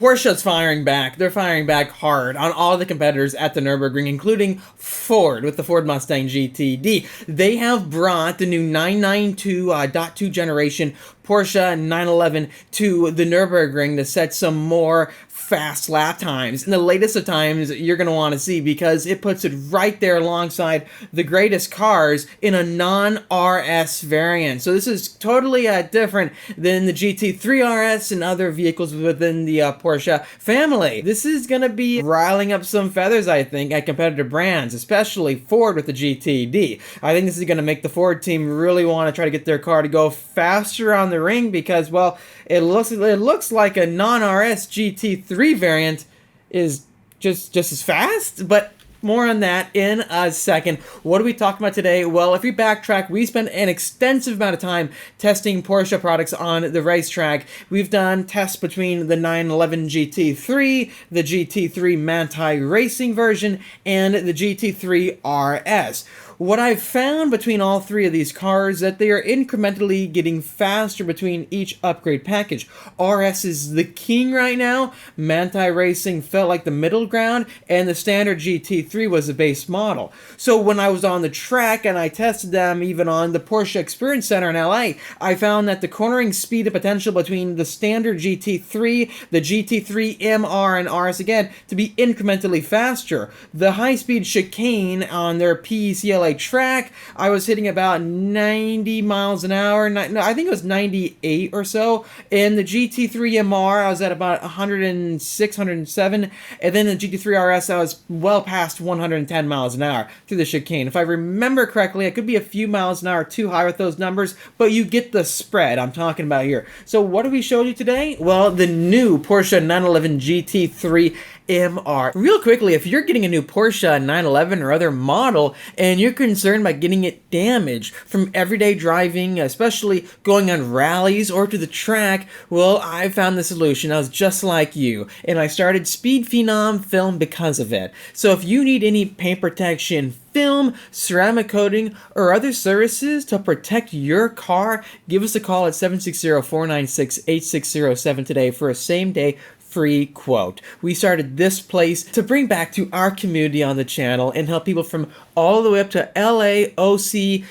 Porsche's firing back. They're firing back hard on all the competitors at the Nürburgring, including Ford with the Ford Mustang GTD. They have brought the new 992.2 generation Porsche 911 to the Nürburgring to set some more fast lap times. And the latest of times you're going to want to see, because it puts it right there alongside the greatest cars in a non-RS variant. So this is totally different than the GT3 RS and other vehicles within the Porsche family. This is going to be riling up some feathers, I think, at competitor brands, especially Ford with the GTD. I think this is going to make the Ford team really want to try to get their car to go faster on the ring, because, well, it looks like a non-RS GT3 variant is just as fast, but more on that in a second. What are we talking about today? Well, if you backtrack, we spent an extensive amount of time testing Porsche products on the racetrack. We've done tests between the 911 GT3, the GT3 Manthey racing version, and the GT3 RS. What I've found between all three of these cars is that they are incrementally getting faster between each upgrade package. RS is the king right now. Manthey Racing felt like the middle ground, and the standard GT3 was the base model. So when I was on the track and I tested them even on the Porsche Experience Center in LA, I found that the cornering speed and potential between the standard GT3, the GT3 MR, and RS again to be incrementally faster. The high-speed chicane on their PCLA track, I was hitting about 90 miles an hour. No, I think it was 98 or so. In the GT3 MR, I was at about 106, 107. And then the GT3 RS, I was well past 110 miles an hour through the chicane. If I remember correctly, I could be a few miles an hour too high with those numbers, but you get the spread I'm talking about here. So what do we show you today? Well, the new Porsche 911 GT3 MR. Real quickly, if you're getting a new Porsche 911 or other model and you're concerned about getting it damaged from everyday driving, especially going on rallies or to the track, well, I found the solution. I was just like you, and I started Speed Phenom Film because of it. So if you need any paint protection, film, ceramic coating, or other services to protect your car, give us a call at 760-496-8607 today for a same-day free quote. We started this place to bring back to our community on the channel and help people from all the way up to LA, OC,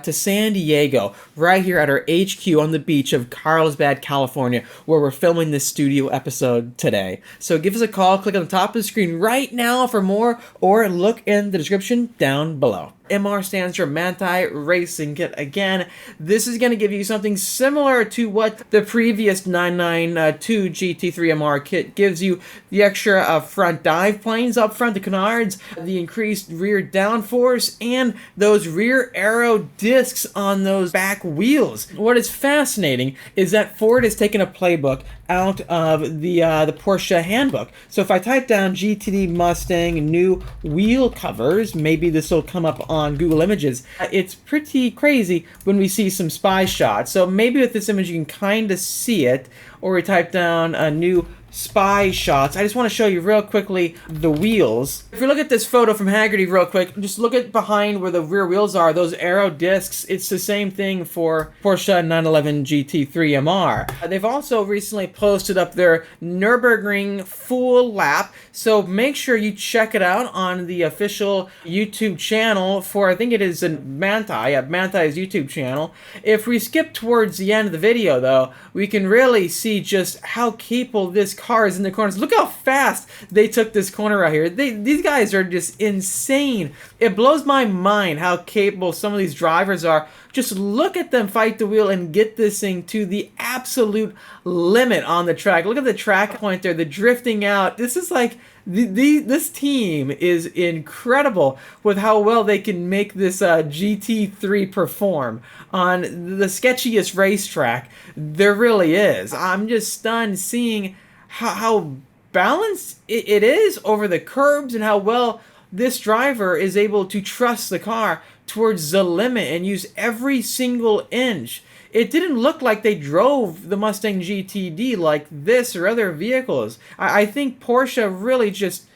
to San Diego, right here at our HQ on the beach of Carlsbad, California, where we're filming this studio episode today. So give us a call, click on the top of the screen right now for more, or look in the description down below. MR stands for Manthey Racing Kit. Again, this is going to give you something similar to what the previous 992 GT3 MR kit gives you. The extra front dive planes up front, the canards, the increased rear downforce, and those rear aero discs on those back wheels. What is fascinating is that Ford has taken a playbook out of the Porsche handbook. So if I type down GTD Mustang new wheel covers, maybe this will come up on Google Images. It's pretty crazy when we see some spy shots. So maybe with this image you can kind of see it, or we type down a new spy shots. I just want to show you real quickly the wheels. If you look at this photo from Haggerty real quick, just look at behind where the rear wheels are, those aero discs. It's the same thing for Porsche 911 GT3 MR. They've also recently posted up their Nurburgring full lap, so make sure you check it out on the official YouTube channel for, I think it is Manthey's YouTube channel. If we skip towards the end of the video though, we can really see just how capable this car is in the corners. Look how fast they took this corner right here. These guys are just insane. It blows my mind how capable some of these drivers are. Just look at them fight the wheel and get this thing to the absolute limit on the track. Look at the track point there, the drifting out. This is like, this team is incredible with how well they can make this GT3 perform on the sketchiest racetrack there really is. I'm just stunned seeing how balanced it is over the curbs and how well this driver is able to trust the car towards the limit and use every single inch. It didn't look like they drove the Mustang GTD like this or other vehicles. I think Porsche really just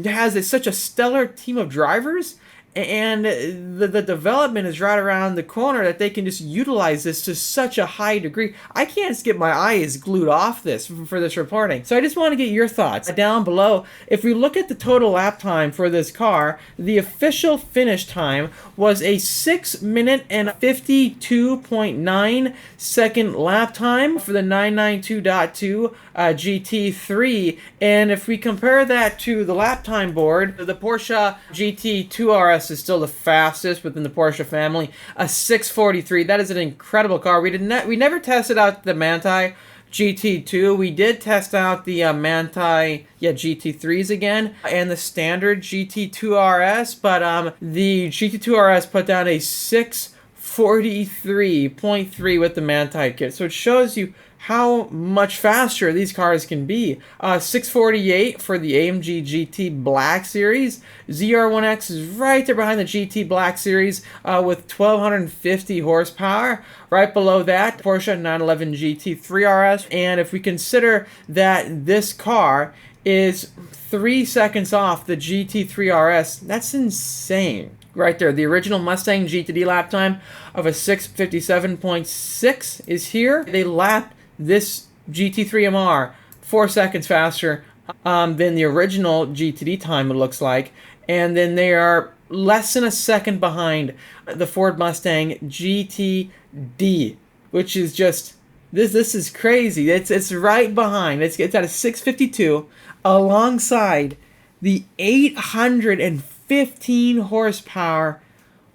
has such a stellar team of drivers, and the development is right around the corner that they can just utilize this to such a high degree. I can't get my eyes glued off this for this reporting. So I just want to get your thoughts down below. If we look at the total lap time for this car, the official finish time was a 6 minute and 52.9 second lap time for the 992.2 GT3. And if we compare that to the lap time board, the Porsche GT2 RS is still the fastest within the Porsche family, a 6:43. That is an incredible car. We never tested out the Manthey GT2. We did test out the Manthey GT3s again and the standard GT2 RS, but the GT2 RS put down a 6:43.3 with the Manthey kit. So it shows you how much faster these cars can be. 6:48 for the AMG GT Black Series. ZR1X is right there behind the GT Black Series with 1,250 horsepower. Right below that, Porsche 911 GT3 RS. And if we consider that this car is 3 seconds off the GT3 RS, that's insane. Right there, the original Mustang GTD lap time of a 6:57.6 is here. They lapped this GT3 MR 4 seconds faster than the original GTD time, it looks like. And then they are less than a second behind the Ford Mustang GTD, which is just, this is crazy. It's right behind. It's at a 6:52 alongside the 815 horsepower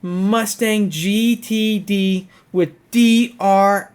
Mustang GTD with DRS.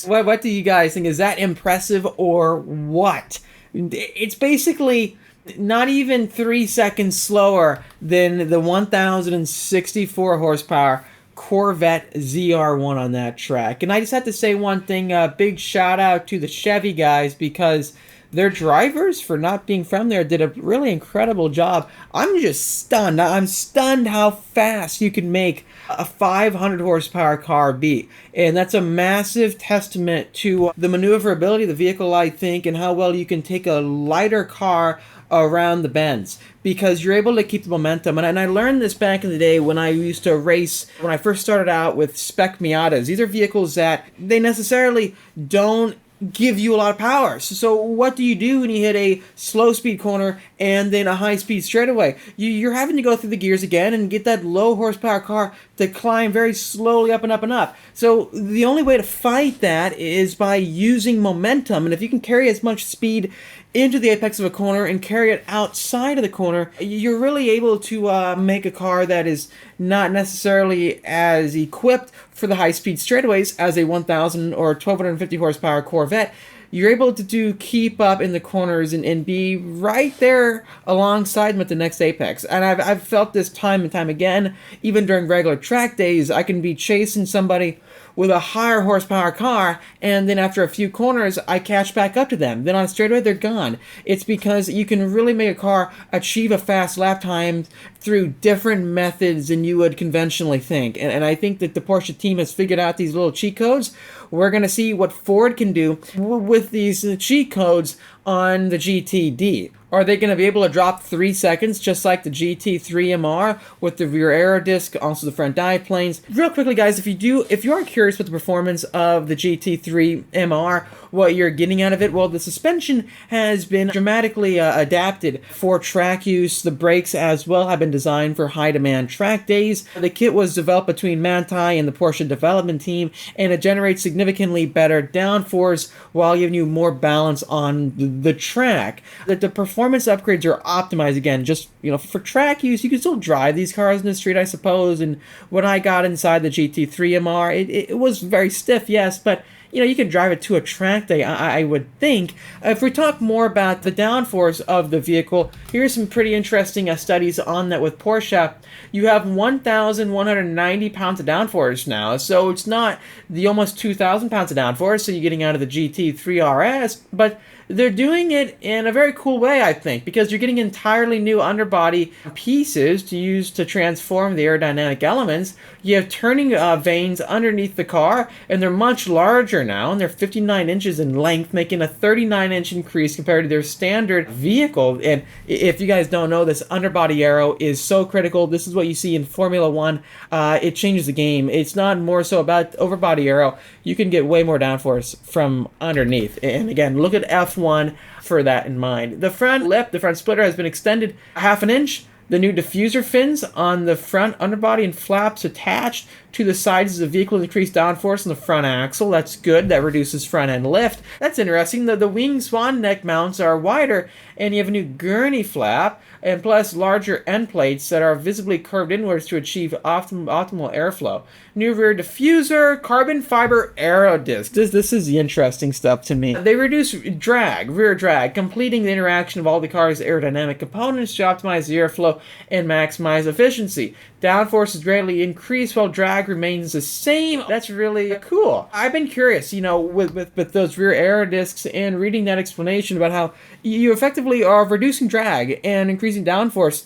What do you guys think? Is that impressive or what? It's basically not even 3 seconds slower than the 1,064 horsepower Corvette ZR1 on that track. And I just have to say one thing, big shout out to the Chevy guys, because their drivers, for not being from there, did a really incredible job. I'm just stunned. I'm stunned how fast you can make a 500 horsepower car be. And that's a massive testament to the maneuverability of the vehicle, I think, and how well you can take a lighter car around the bends, because you're able to keep the momentum. And I learned this back in the day when I used to race, when I first started out with spec Miatas. These are vehicles that they necessarily don't give you a lot of power. So what do you do when you hit a slow speed corner and then a high speed straightaway? You're having to go through the gears again and get that low horsepower car to climb very slowly up and up and up. So the only way to fight that is by using momentum. And if you can carry as much speed into the apex of a corner and carry it outside of the corner, you're really able to make a car that is not necessarily as equipped for the high-speed straightaways as a 1,000 or 1,250 horsepower Corvette. You're able to keep up in the corners and be right there alongside them at the next apex. And I've felt this time and time again, even during regular track days. I can be chasing somebody with a higher horsepower car, and then after a few corners, I catch back up to them. Then on a straightaway, they're gone. It's because you can really make a car achieve a fast lap time through different methods than you would conventionally think. And I think that the Porsche team has figured out these little cheat codes. We're going to see what Ford can do with these cheat codes on the GTD. Are they going to be able to drop 3 seconds just like the GT3 MR with the rear aero disc, also the front dive planes? Real quickly, guys, if you are curious with the performance of the GT3 MR, what you're getting out of it, well, the suspension has been dramatically adapted for track use. The brakes as well have been designed for high-demand track days. The kit was developed between Manthey and the Porsche development team, and it generates significantly better downforce while giving you more balance on the track. The performance upgrades are optimized, again, just for track use. You can still drive these cars in the street, I suppose. And when I got inside the GT3 MR, it was very stiff, yes, but you can drive it to a track day, I would think. If we talk more about the downforce of the vehicle, here's some pretty interesting studies on that with Porsche. You have 1,190 pounds of downforce now, so it's not the almost 2,000 pounds of downforce, so you're getting out of the GT3 RS, but they're doing it in a very cool way, I think, because you're getting entirely new underbody pieces to use to transform the aerodynamic elements. You have turning vanes underneath the car, and they're much larger now, and they're 59 inches in length, making a 39-inch increase compared to their standard vehicle. And if you guys don't know, this underbody aero is so critical. This is what you see in Formula One. It changes the game. It's not more so about overbody aero. You can get way more downforce from underneath. And again, look at F1 for that in mind. The front lip, the front splitter, has been extended half an inch. The new diffuser fins on the front underbody and flaps attached to the sides of the vehicle increase downforce on the front axle. That's good. That reduces front end lift. That's interesting. The wing swan neck mounts are wider, and you have a new gurney flap, and plus larger end plates that are visibly curved inwards to achieve optimal airflow. New rear diffuser, carbon fiber aero disc. This is the interesting stuff to me. They reduce rear drag, completing the interaction of all the car's aerodynamic components to optimize the airflow and maximize efficiency. Downforce is greatly increased while drag remains the same. That's really cool. I've been curious, with those rear aero discs and reading that explanation about how you effectively are reducing drag and increasing downforce.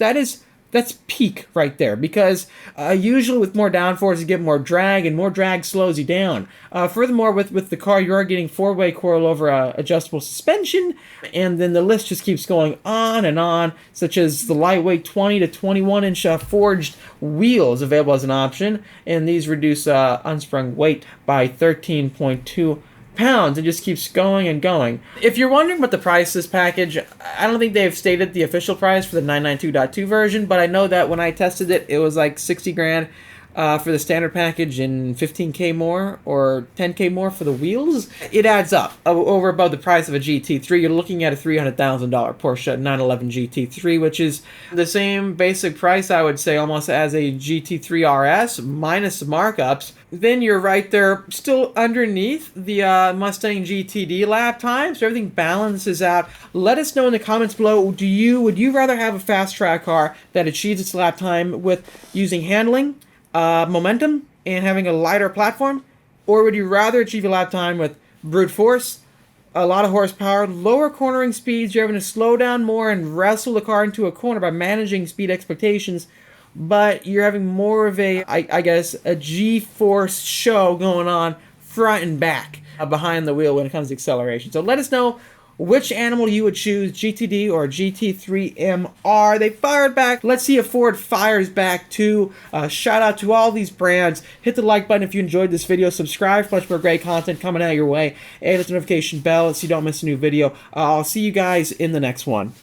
That's peak right there, because usually with more downforce you get more drag, and more drag slows you down. Furthermore, with the car, you are getting four-way coilover adjustable suspension, and then the list just keeps going on, such as the lightweight 20 to 21-inch forged wheels available as an option, and these reduce unsprung weight by 13.2 pounds. It just keeps going and going. If you're wondering what the price of this package, I don't think they've stated the official price for the 992.2 version, but I know that when I tested it, it was like 60 grand for the standard package and 15K more or 10K more for the wheels. It adds up over above the price of a GT3. You're looking at a $300,000 Porsche 911 GT3, which is the same basic price, I would say, almost as a GT3 RS minus the markups. Then you're right there still underneath the Mustang GTD lap time, so everything balances out. Let us know in the comments below, would you rather have a fast track car that achieves its lap time with using handling, momentum, and having a lighter platform? Or would you rather achieve a lap time with brute force, a lot of horsepower, lower cornering speeds, you're having to slow down more and wrestle the car into a corner by managing speed expectations, but you're having more of I guess, a G-force show going on front and back behind the wheel when it comes to acceleration? So let us know which animal you would choose, GTD or GT3 MR. They fired back. Let's see if Ford fires back too. Shout out to all these brands. Hit the like button if you enjoyed this video. Subscribe for much more great content coming out your way. And hit the notification bell so you don't miss a new video. I'll see you guys in the next one.